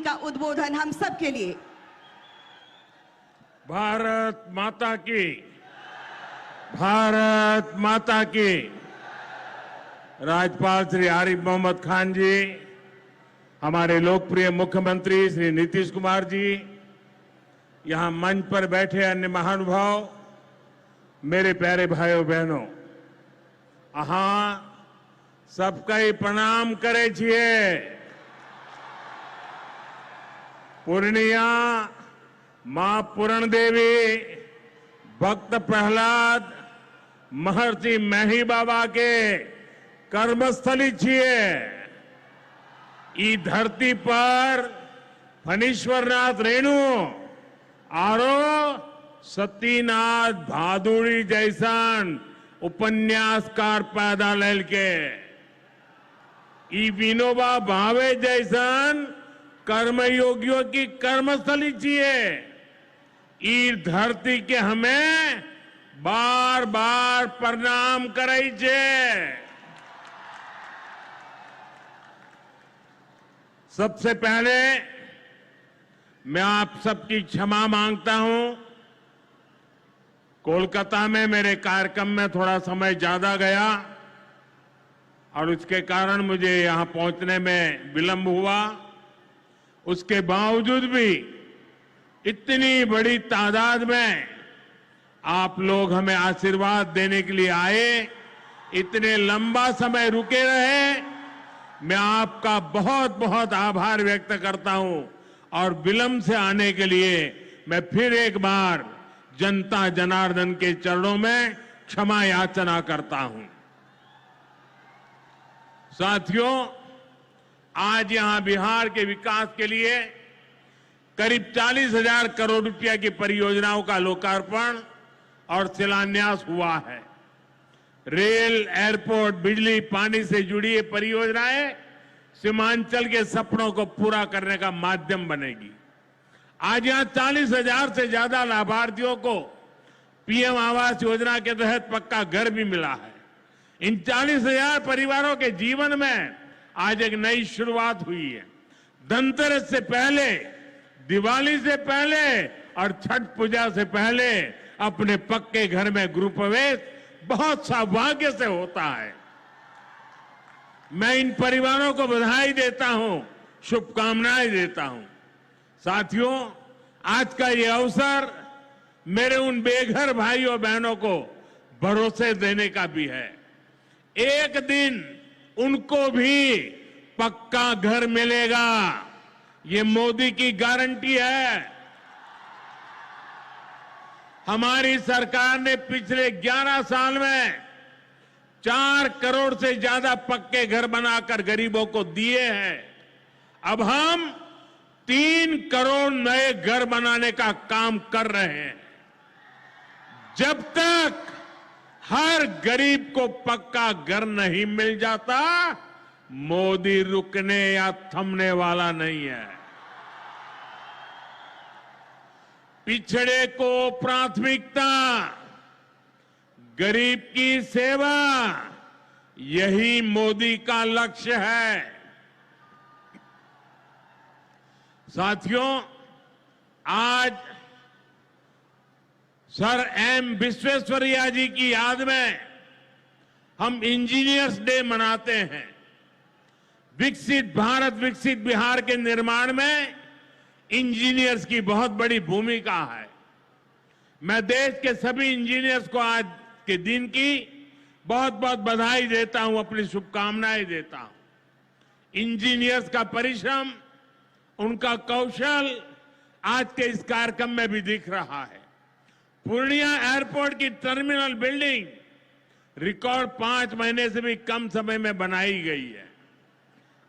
का उद्बोधन हम सब के लिए। भारत माता की, भारत माता की। राज्यपाल श्री आरिफ मोहम्मद खान जी, हमारे लोकप्रिय मुख्यमंत्री श्री नीतीश कुमार जी, यहां मंच पर बैठे अन्य महानुभाव, मेरे प्यारे भाइयों बहनों, सबका ही प्रणाम करे छिए। पूर्णिया मां पूरण देवी, भक्त प्रहलाद, महर्षि मेही बाबा के कर्मस्थली छिए। ई धरती पर फणीश्वरनाथ रेणु आरो सतीनाथ भादुड़ी जैसन उपन्यासकार पैदा लेल के, ई विनोबा भावे जैसन कर्मयोगियों की कर्मस्थली छिए। ई धरती के हमें बार बार प्रणाम करे छे। सबसे पहले मैं आप सबकी क्षमा मांगता हूं। कोलकाता में मेरे कार्यक्रम में थोड़ा समय ज्यादा गया और उसके कारण मुझे यहां पहुंचने में विलंब हुआ। उसके बावजूद भी इतनी बड़ी तादाद में आप लोग हमें आशीर्वाद देने के लिए आए, इतने लंबा समय रुके रहे, मैं आपका बहुत बहुत आभार व्यक्त करता हूं। और विलंब से आने के लिए मैं फिर एक बार जनता जनार्दन के चरणों में क्षमा याचना करता हूं। साथियों, आज यहां बिहार के विकास के लिए करीब 40,000 करोड़ रुपया की परियोजनाओं का लोकार्पण और शिलान्यास हुआ है। रेल, एयरपोर्ट, बिजली, पानी से जुड़ी ये परियोजनाएं सीमांचल के सपनों को पूरा करने का माध्यम बनेगी। आज यहां 40,000 से ज्यादा लाभार्थियों को पीएम आवास योजना के तहत पक्का घर भी मिला है। इन 40,000 परिवारों के जीवन में आज एक नई शुरुआत हुई है। धनतेरस से पहले, दिवाली से पहले और छठ पूजा से पहले अपने पक्के घर में गृह प्रवेश बहुत सौभाग्य से होता है। मैं इन परिवारों को बधाई देता हूं, शुभकामनाएं देता हूं। साथियों, आज का ये अवसर मेरे उन बेघर भाइयों बहनों को भरोसे देने का भी है। एक दिन उनको भी पक्का घर मिलेगा, ये मोदी की गारंटी है। हमारी सरकार ने पिछले 11 साल में 4 करोड़ से ज्यादा पक्के घर बनाकर गरीबों को दिए हैं। अब हम 3 करोड़ नए घर बनाने का काम कर रहे हैं। जब तक हर गरीब को पक्का घर नहीं मिल जाता, मोदी रुकने या थमने वाला नहीं है। पिछड़े को प्राथमिकता, गरीब की सेवा, यही मोदी का लक्ष्य है। साथियों, आज सर एम विश्वेश्वरैया जी की याद में हम इंजीनियर्स डे मनाते हैं। विकसित भारत, विकसित बिहार के निर्माण में इंजीनियर्स की बहुत बड़ी भूमिका है। मैं देश के सभी इंजीनियर्स को आज के दिन की बहुत बहुत बधाई देता हूं, अपनी शुभकामनाएं देता हूं। इंजीनियर्स का परिश्रम, उनका कौशल आज के इस कार्यक्रम में भी दिख रहा है। पूर्णिया एयरपोर्ट की टर्मिनल बिल्डिंग रिकॉर्ड 5 महीने से भी कम समय में बनाई गई है।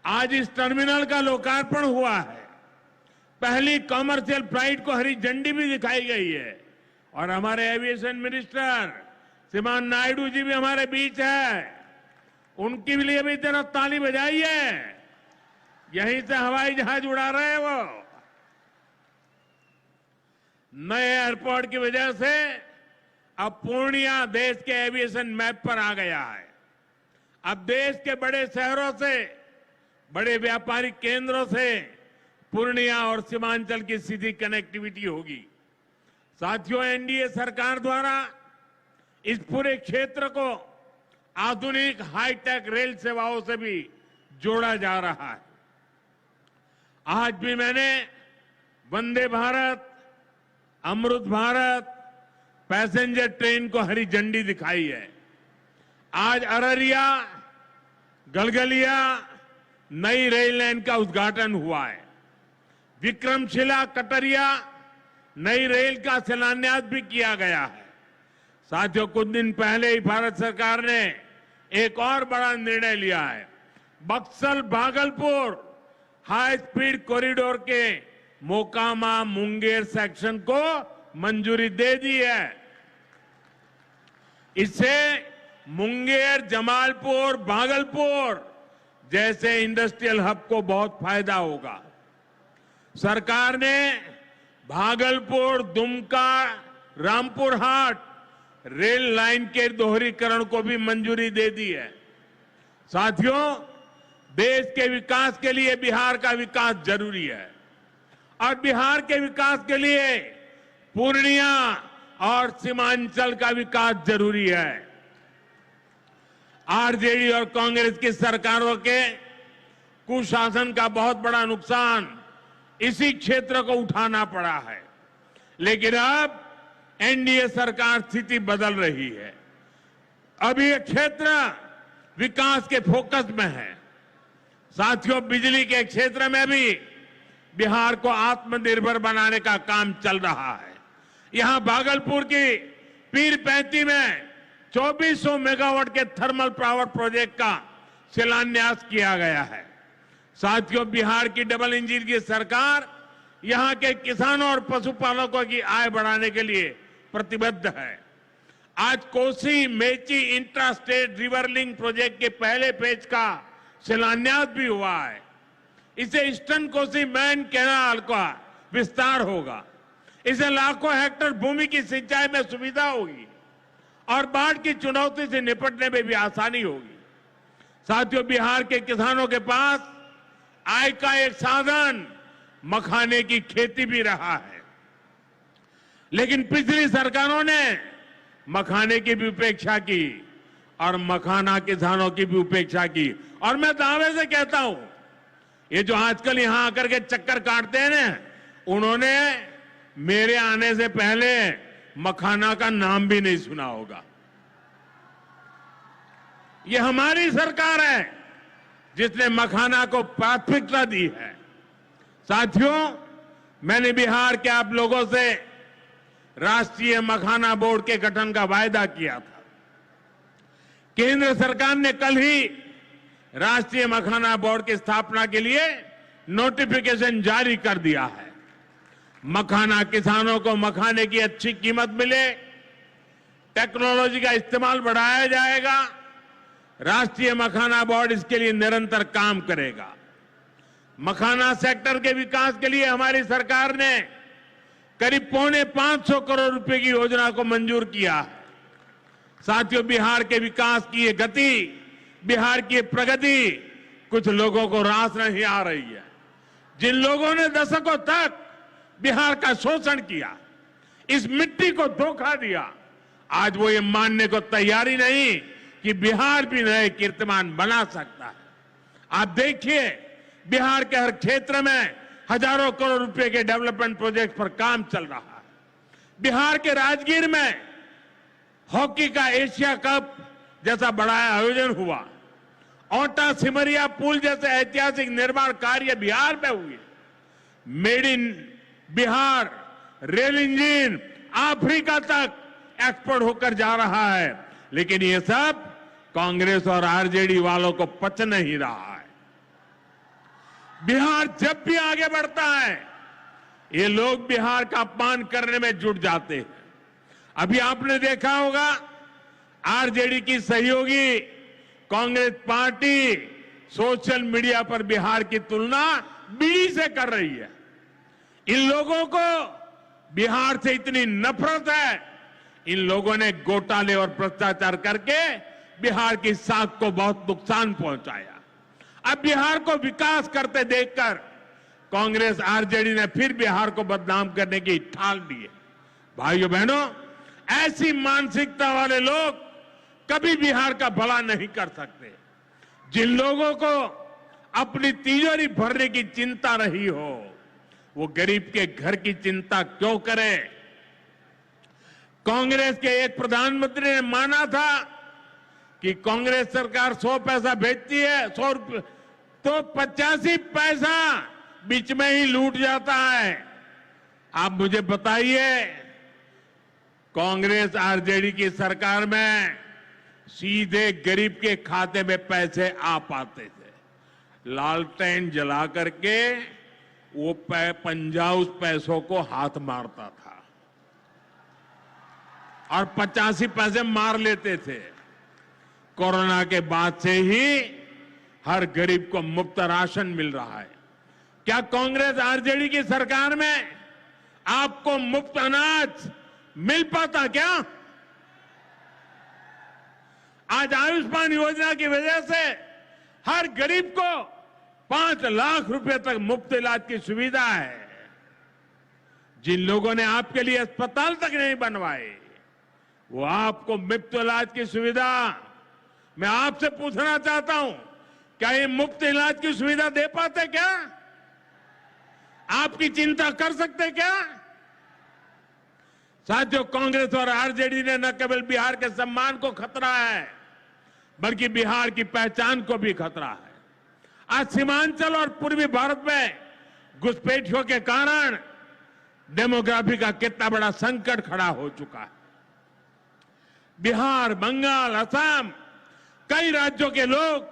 आज इस टर्मिनल का लोकार्पण हुआ है। पहली कॉमर्शियल फ्लाइट को हरी झंडी भी दिखाई गई है। और हमारे एविएशन मिनिस्टर श्रीमान नायडू जी भी हमारे बीच है। उनके लिए भी जरा ताली बजाइए। यहीं से हवाई जहाज उड़ा रहे हैं वो। नए एयरपोर्ट की वजह से अब पूर्णिया देश के एविएशन मैप पर आ गया है। अब देश के बड़े शहरों से, बड़े व्यापारिक केंद्रों से पूर्णिया और सीमांचल की सीधी कनेक्टिविटी होगी। साथियों, एनडीए सरकार द्वारा इस पूरे क्षेत्र को आधुनिक हाईटेक रेल सेवाओं से भी जोड़ा जा रहा है। आज भी मैंने वंदे भारत, अमृत भारत पैसेंजर ट्रेन को हरी झंडी दिखाई है। आज अररिया गलगलिया नई रेल लाइन का उद्घाटन हुआ है। विक्रमशिला कटरिया नई रेल का शिलान्यास भी किया गया है। साथियों, कुछ दिन पहले ही भारत सरकार ने एक और बड़ा निर्णय लिया है। Buxar Bhagalpur high speed corridor के मोकामा मुंगेर सेक्शन को मंजूरी दे दी है। इससे मुंगेर, जमालपुर, भागलपुर जैसे इंडस्ट्रियल हब को बहुत फायदा होगा। सरकार ने भागलपुर, दुमका, रामपुर हाट रेल लाइन के दोहरीकरण को भी मंजूरी दे दी है। साथियों, देश के विकास के लिए बिहार का विकास जरूरी है और बिहार के विकास के लिए पूर्णिया और सीमांचल का विकास जरूरी है। आरजेडी और कांग्रेस की सरकारों के कुशासन का बहुत बड़ा नुकसान इसी क्षेत्र को उठाना पड़ा है, लेकिन अब एनडीए सरकार स्थिति बदल रही है। अब ये क्षेत्र विकास के फोकस में है। साथियों, बिजली के क्षेत्र में भी बिहार को आत्मनिर्भर बनाने का काम चल रहा है। यहां भागलपुर की पीरपैंती में 2400 मेगावाट के थर्मल पावर प्रोजेक्ट का शिलान्यास किया गया है। साथियों, बिहार की डबल इंजन की सरकार यहां के किसानों और पशुपालकों की आय बढ़ाने के लिए प्रतिबद्ध है। आज Kosi Mechi intra state river link project के पहले फेज का शिलान्यास भी हुआ है। इसे ईस्टर्न कोसी मेन कैनाल का विस्तार होगा। इसे लाखों हेक्टेयर भूमि की सिंचाई में सुविधा होगी और बाढ़ की चुनौती से निपटने में भी आसानी होगी। साथियों, बिहार के किसानों के पास आय का एक साधन मखाने की खेती भी रहा है, लेकिन पिछली सरकारों ने मखाने की भी उपेक्षा की और मखाना किसानों की भी उपेक्षा की। और मैं दावे से कहता हूं, ये जो आजकल यहां आकर के चक्कर काटते हैं ना, उन्होंने मेरे आने से पहले मखाना का नाम भी नहीं सुना होगा। ये हमारी सरकार है जिसने मखाना को प्राथमिकता दी है। साथियों, मैंने बिहार के आप लोगों से राष्ट्रीय मखाना बोर्ड के गठन का वायदा किया था। केंद्र सरकार ने कल ही राष्ट्रीय मखाना बोर्ड की स्थापना के लिए नोटिफिकेशन जारी कर दिया है। मखाना किसानों को मखाने की अच्छी कीमत मिले, टेक्नोलॉजी का इस्तेमाल बढ़ाया जाएगा। राष्ट्रीय मखाना बोर्ड इसके लिए निरंतर काम करेगा। मखाना सेक्टर के विकास के लिए हमारी सरकार ने करीब 550 करोड़ रुपए की योजना को मंजूर किया है। साथियों, बिहार के विकास की ये गति, बिहार की प्रगति कुछ लोगों को रास नहीं आ रही है। जिन लोगों ने दशकों तक बिहार का शोषण किया, इस मिट्टी को धोखा दिया, आज वो ये मानने को तैयारी नहीं कि बिहार भी नए कीर्तिमान बना सकता है। आप देखिए, बिहार के हर क्षेत्र में हजारों करोड़ रुपए के डेवलपमेंट प्रोजेक्ट पर काम चल रहा है। बिहार के राजगीर में हॉकी का एशिया कप जैसा बड़ा आयोजन हुआ। ओटा सिमरिया पुल जैसे ऐतिहासिक निर्माण कार्य बिहार में हुए। Made in Bihar rail engine Africa तक एक्सपोर्ट होकर जा रहा है, लेकिन ये सब कांग्रेस और आरजेडी वालों को पच नहीं रहा है। बिहार जब भी आगे बढ़ता है, ये लोग बिहार का अपमान करने में जुट जाते हैं। अभी आपने देखा होगा, आरजेडी की सहयोगी कांग्रेस पार्टी सोशल मीडिया पर बिहार की तुलना बीड़ी से कर रही है। इन लोगों को बिहार से इतनी नफरत है, इन लोगों ने घोटाले और भ्रष्टाचार करके बिहार की साख को बहुत नुकसान पहुंचाया। अब बिहार को विकास करते देखकर कांग्रेस आरजेडी ने फिर बिहार को बदनाम करने की ठान ली है। भाइयों बहनों, ऐसी मानसिकता वाले लोग कभी बिहार का भला नहीं कर सकते। जिन लोगों को अपनी तिजोरी भरने की चिंता रही हो, वो गरीब के घर की चिंता क्यों करे? कांग्रेस के एक प्रधानमंत्री ने माना था कि कांग्रेस सरकार 100 पैसा भेजती है, 100 रुपये तो 85 पैसा बीच में ही लूट जाता है। आप मुझे बताइए, कांग्रेस आरजेडी की सरकार में सीधे गरीब के खाते में पैसे आ पाते थे। लालटेन जला करके वो पंजा उस पैसों को हाथ मारता था और 85 पैसे मार लेते थे। कोरोना के बाद से ही हर गरीब को मुफ्त राशन मिल रहा है। क्या कांग्रेस आरजेडी की सरकार में आपको मुफ्त अनाज मिल पाता क्या? आज आयुष्मान योजना की वजह से हर गरीब को 5 लाख रुपए तक मुफ्त इलाज की सुविधा है। जिन लोगों ने आपके लिए अस्पताल तक नहीं बनवाए, वो आपको मुफ्त इलाज की सुविधा, मैं आपसे पूछना चाहता हूं, क्या ये मुफ्त इलाज की सुविधा दे पाते क्या? आपकी चिंता कर सकते क्या? साथियों, कांग्रेस और आरजेडी ने न केवल बिहार के सम्मान को खतरा है, बल्कि बिहार की पहचान को भी खतरा है। आज सीमांचल और पूर्वी भारत में घुसपैठियों के कारण डेमोग्राफी का कितना बड़ा संकट खड़ा हो चुका है। बिहार, बंगाल, असम, कई राज्यों के लोग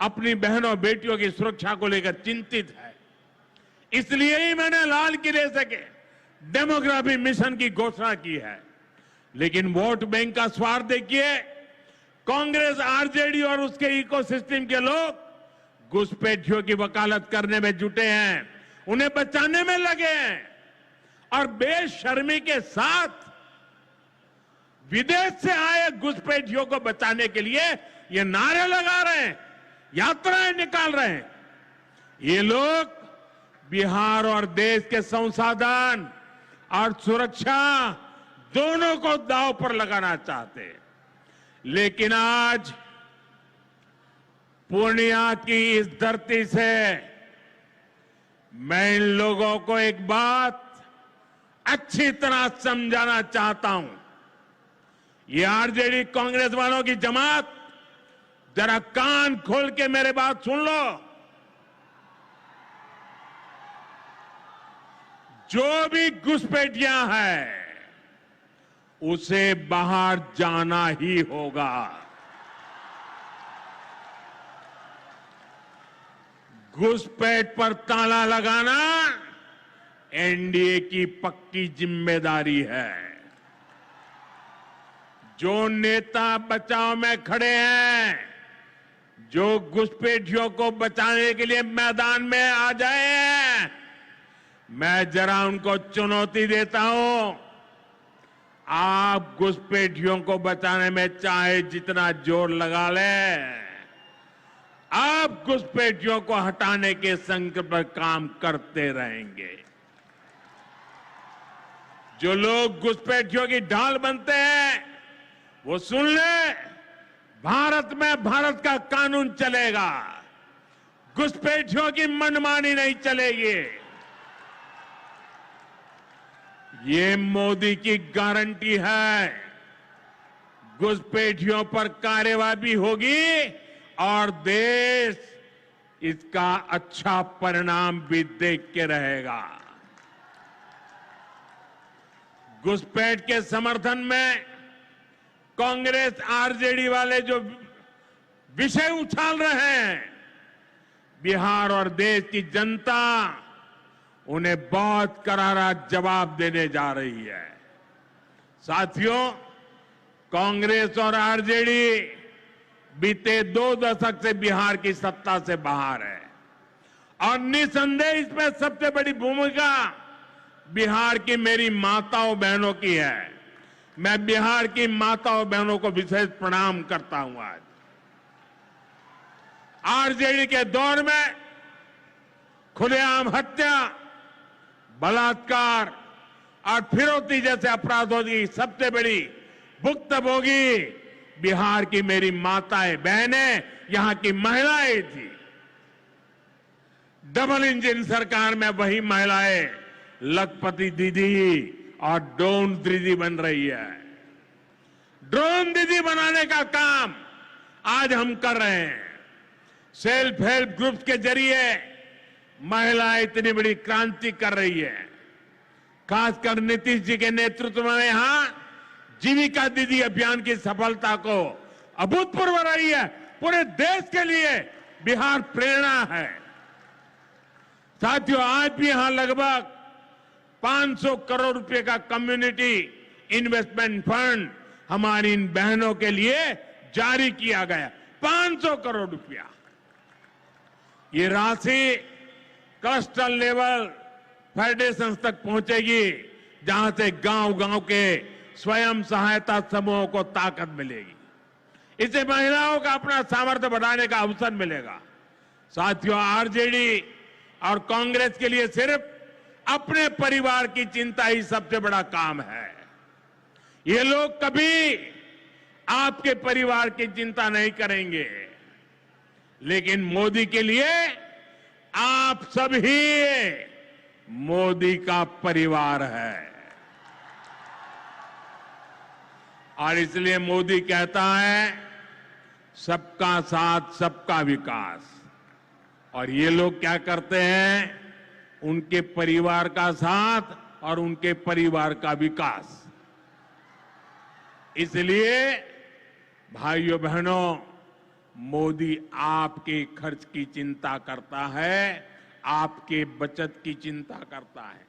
अपनी बहनों बेटियों की सुरक्षा को लेकर चिंतित है। इसलिए ही मैंने लाल किले से के डेमोग्राफी मिशन की घोषणा की है। लेकिन वोट बैंक का स्वार्थ देखिए, कांग्रेस, आरजेडी और उसके इकोसिस्टम के लोग घुसपैठियों की वकालत करने में जुटे हैं, उन्हें बचाने में लगे हैं और बेशर्मी के साथ विदेश से आए घुसपैठियों को बचाने के लिए ये नारे लगा रहे हैं, यात्राएं निकाल रहे हैं। ये लोग बिहार और देश के संसाधन और सुरक्षा दोनों को दांव पर लगाना चाहते हैं। लेकिन आज पूर्णिया की इस धरती से मैं इन लोगों को एक बात अच्छी तरह समझाना चाहता हूं। ये आरजेडी कांग्रेस वालों की जमात, जरा कान खोल के मेरे बात सुन लो। जो भी घुसपैठिया है उसे बाहर जाना ही होगा। घुसपैठ पर ताला लगाना एनडीए की पक्की जिम्मेदारी है। जो नेता बचाव में खड़े हैं, जो घुसपैठियों को बचाने के लिए मैदान में आ जाए, मैं जरा उनको चुनौती देता हूं। आप घुसपैठियों को बचाने में चाहे जितना जोर लगा ले, आप घुसपैठियों को हटाने के संकल्प पर काम करते रहेंगे। जो लोग घुसपैठियों की ढाल बनते हैं, वो सुन ले, भारत में भारत का कानून चलेगा, घुसपैठियों की मनमानी नहीं चलेगी। ये मोदी की गारंटी है। घुसपैठियों पर कार्रवाई भी होगी और देश इसका अच्छा परिणाम भी देख के रहेगा। घुसपैठ के समर्थन में कांग्रेस, आरजेडी वाले जो विषय उछाल रहे हैं, बिहार और देश की जनता उन्हें बहुत करारा जवाब देने जा रही है। साथियों, कांग्रेस और आरजेडी बीते 2 दशक से बिहार की सत्ता से बाहर है और निसंदेह इसमें सबसे बड़ी भूमिका बिहार की मेरी माताओं बहनों की है। मैं बिहार की माताओं बहनों को विशेष प्रणाम करता हूं। आज आरजेडी के दौर में खुलेआम हत्या, बलात्कार और फिरौती जैसे अपराधों की सबसे बड़ी भुक्तभोगी बिहार की मेरी माताएं, बहनें, यहां की महिलाएं थी। डबल इंजन सरकार में वही महिलाएं लखपति दीदी और ड्रोन दीदी बन रही है। ड्रोन दीदी बनाने का काम आज हम कर रहे हैं। सेल्फ हेल्प ग्रुप्स के जरिए महिलाएं इतनी बड़ी क्रांति कर रही है। खासकर नीतीश जी के नेतृत्व में यहां जीविका दीदी अभियान की सफलता को अभूतपूर्व रही है। पूरे देश के लिए बिहार प्रेरणा है। साथियों, आज भी यहां लगभग 500 करोड़ रुपए का कम्युनिटी इन्वेस्टमेंट फंड हमारी इन बहनों के लिए जारी किया गया। 500 करोड़ रुपया। ये राशि क्लस्टर लेवल फेडरेशन तक पहुंचेगी, जहां से गांव-गांव के स्वयं सहायता समूहों को ताकत मिलेगी। इससे महिलाओं का अपना सामर्थ्य बढ़ाने का अवसर मिलेगा। साथियों, आरजेडी और कांग्रेस के लिए सिर्फ अपने परिवार की चिंता ही सबसे बड़ा काम है। ये लोग कभी आपके परिवार की चिंता नहीं करेंगे, लेकिन मोदी के लिए आप सभी मोदी का परिवार है। और इसलिए मोदी कहता है, सबका साथ सबका विकास। और ये लोग क्या करते हैं? उनके परिवार का साथ और उनके परिवार का विकास। इसलिए भाइयों बहनों, मोदी आपके खर्च की चिंता करता है, आपके बचत की चिंता करता है।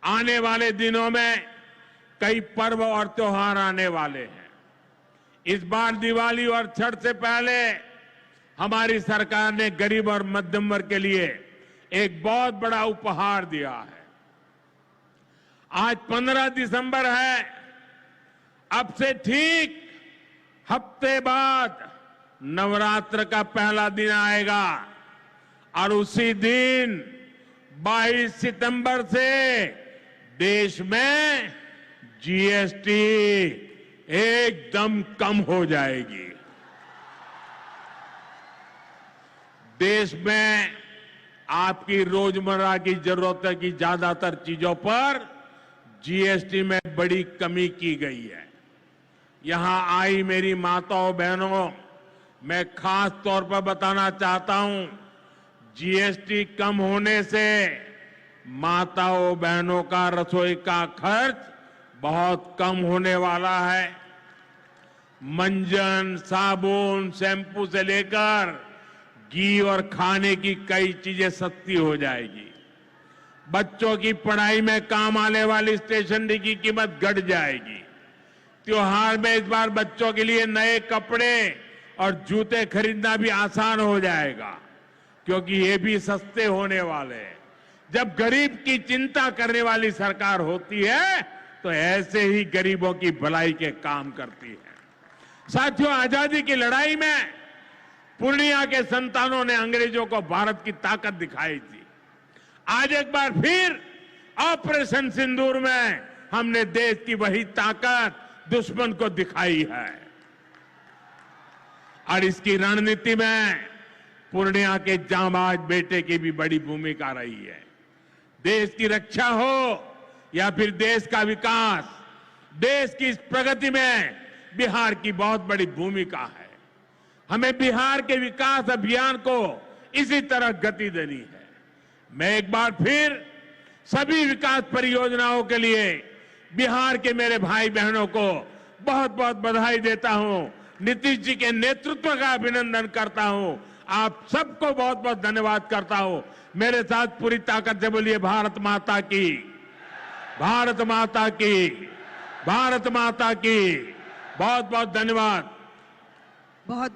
आने वाले दिनों में कई पर्व और त्योहार आने वाले हैं। इस बार दिवाली और छठ से पहले हमारी सरकार ने गरीब और मध्यम वर्ग के लिए एक बहुत बड़ा उपहार दिया है। आज 15 दिसंबर है। अब से ठीक हफ्ते बाद नवरात्र का पहला दिन आएगा और उसी दिन 22 सितंबर से देश में जीएसटी एकदम कम हो जाएगी। देश में आपकी रोजमर्रा की जरूरत की ज्यादातर चीजों पर जीएसटी में बड़ी कमी की गई है। यहां आई मेरी माताओं बहनों, मैं खास तौर पर बताना चाहता हूं, जीएसटी कम होने से माताओं बहनों का रसोई का खर्च बहुत कम होने वाला है। मंजन, साबुन, शैम्पू से लेकर घी और खाने की कई चीजें सस्ती हो जाएगी। बच्चों की पढ़ाई में काम आने वाली स्टेशनरी की कीमत घट जाएगी। त्योहार में इस बार बच्चों के लिए नए कपड़े और जूते खरीदना भी आसान हो जाएगा, क्योंकि ये भी सस्ते होने वाले हैं। जब गरीब की चिंता करने वाली सरकार होती है तो ऐसे ही गरीबों की भलाई के काम करती है। साथियों, आजादी की लड़ाई में पूर्णिया के संतानों ने अंग्रेजों को भारत की ताकत दिखाई थी। आज एक बार फिर ऑपरेशन सिंदूर में हमने देश की वही ताकत दुश्मन को दिखाई है। और इसकी रणनीति में पूर्णिया के जांबाज बेटे की भी बड़ी भूमिका रही है। देश की रक्षा हो या फिर देश का विकास, देश की इस प्रगति में बिहार की बहुत बड़ी भूमिका है। हमें बिहार के विकास अभियान को इसी तरह गति देनी है। मैं एक बार फिर सभी विकास परियोजनाओं के लिए बिहार के मेरे भाई बहनों को बहुत बहुत बधाई देता हूं। नीतीश जी के नेतृत्व का अभिनंदन करता हूं। आप सबको बहुत बहुत धन्यवाद करता हूं। मेरे साथ पूरी ताकत से बोलिए, भारत माता की, भारत माता की, भारत माता की। बहुत बहुत धन्यवाद। बहुत